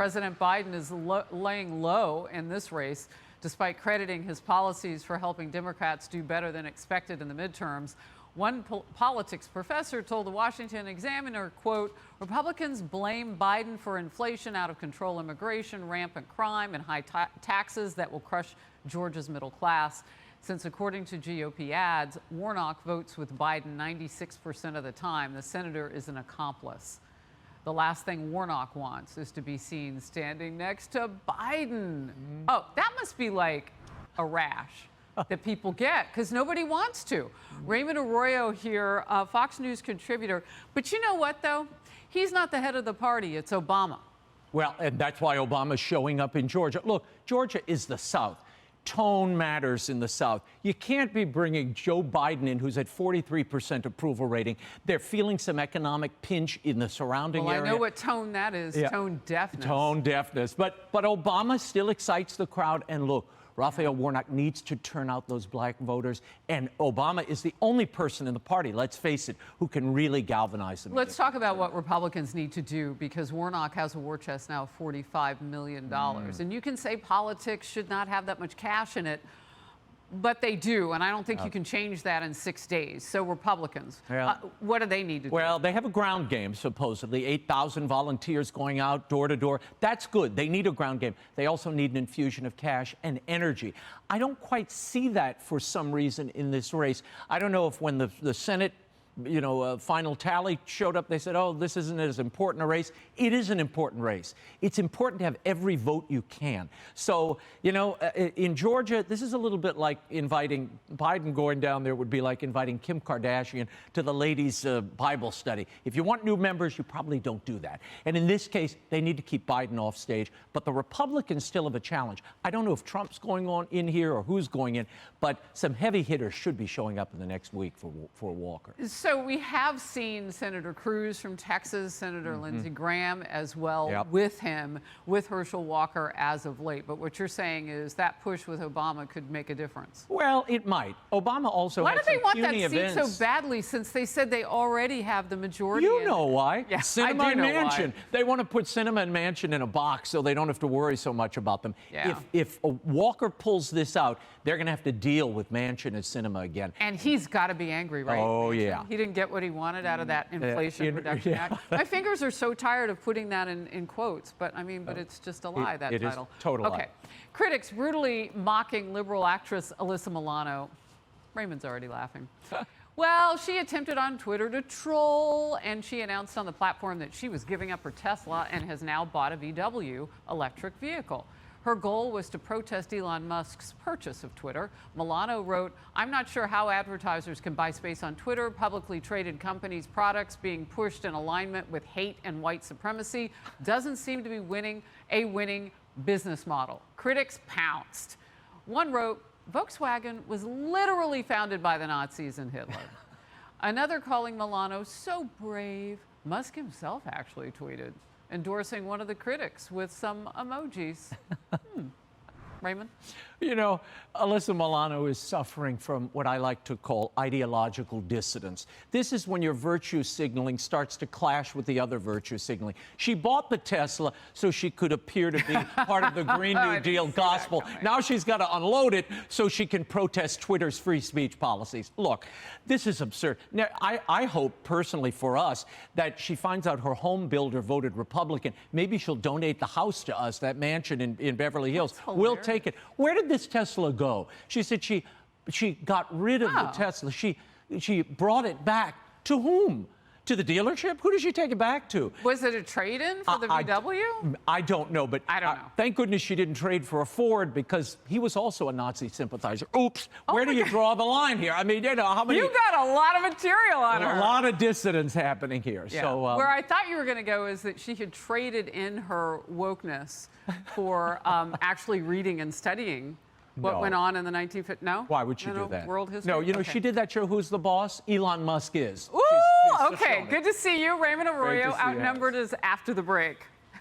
President Biden is laying low in this race, despite crediting his policies for helping Democrats do better than expected in the midterms. One politics professor told the Washington Examiner, quote, Republicans blame Biden for inflation, out of control immigration, rampant crime, and high taxes that will crush Georgia's middle class. Since, according to GOP ads, Warnock votes with Biden 96% of the time, the senator is an accomplice. The last thing Warnock wants is to be seen standing next to Biden. Oh, that must be like a rash that people get, because nobody wants to. Raymond Arroyo here, Fox News contributor. But you know what, though? He's not the head of the party. It's Obama. Well, and that's why Obama's showing up in Georgia. Look, Georgia is the South. Tone matters in the South. You can't be bringing Joe Biden in, who's at 43% approval rating. They're feeling some economic pinch in the surrounding area. Well, I know what tone that is. Yeah. Tone deafness. Tone deafness. But Obama still excites the crowd. And look, Raphael Warnock needs to turn out those black voters. And Obama is the only person in the party, let's face it, who can really galvanize them. Let's talk about what Republicans need to do, because Warnock has a war chest now of $45 million. And you can say politics should not have that much cash in it, but they do, and I don't think you can change that in 6 days. So Republicans, what do they need to do? Well, they have a ground game, supposedly. 8,000 volunteers going out door to door. That's good. They need a ground game. They also need an infusion of cash and energy. I don't quite see that for some reason in this race. I don't know if when the Senate final tally showed up, they said, oh, this isn't as important a race. It is an important race. It's important to have every vote you can. So, in Georgia, this is a little bit like inviting Biden going down there would be like inviting Kim Kardashian to the ladies' Bible study. If you want new members, you probably don't do that. And in this case, they need to keep Biden off stage. But the Republicans still have a challenge. I don't know if Trump's going on in here or who's going in, but some heavy hitters should be showing up in the next week for Walker. So we have seen Senator Cruz from Texas, Senator Lindsey Graham as well with him, with Herschel Walker as of late. But what you're saying is that push with Obama could make a difference. Well, it might. Obama also Why had do they some want that puny seat events. so badly, since they said they already have the majority? You know why. Yeah, Sinema I do know and Manchin. why. They want to put Sinema and Manchin in a box so they don't have to worry so much about them. Yeah. If Walker pulls this out, they're going to have to deal with Manchin and Sinema again. And he's got to be angry, right? Oh, Manchin? yeah. He didn't get what he wanted out of that Inflation Reduction Act. My fingers are so tired of putting that in quotes, but I mean, but it's just a lie, that title. It is total lie. Okay. Critics brutally mocking liberal actress Alyssa Milano. Raymond's already laughing. Well, she attempted on Twitter to troll, and she announced on the platform that she was giving up her Tesla and has now bought a VW electric vehicle. Her goal was to protest Elon Musk's purchase of Twitter. Milano wrote, I'm not sure how advertisers can buy space on Twitter. Publicly traded companies' products being pushed in alignment with hate and white supremacy doesn't seem to be winning business model. Critics pounced. One wrote, Volkswagen was literally founded by the Nazis and Hitler. Another calling Milano so brave. Musk himself actually tweeted, endorsing one of the critics with some emojis. Raymond? Alyssa Milano is suffering from what I like to call ideological dissidence. This is when your virtue signaling starts to clash with the other virtue signaling. She bought the Tesla so she could appear to be part of the Green New Deal gospel. Now she's got to unload it so she can protest Twitter's free speech policies. Look, this is absurd. Now, I hope personally for us that she finds out her home builder voted Republican. Maybe she'll donate the house to us, that mansion in Beverly Hills. We'll take it. Where did this Tesla go? She said she got rid of the Tesla. She brought it back. To whom? To the dealership? Who did she take it back to? Was it a trade-in for the VW? I don't know, but I don't know. Thank goodness she didn't trade for a Ford, because he was also a Nazi sympathizer. Oops. Where do you draw the line here? I mean, how many? You got a lot of material on her. A lot of dissidence happening here. Yeah. So where I thought you were going to go is that she had traded in her wokeness for actually reading and studying what went on in the 1950s. No? Why would she do that? World history? No, she did that show, Who's the Boss? Elon Musk is. Ooh, okay. Good to see you. Raymond Arroyo, outnumbered is after the break.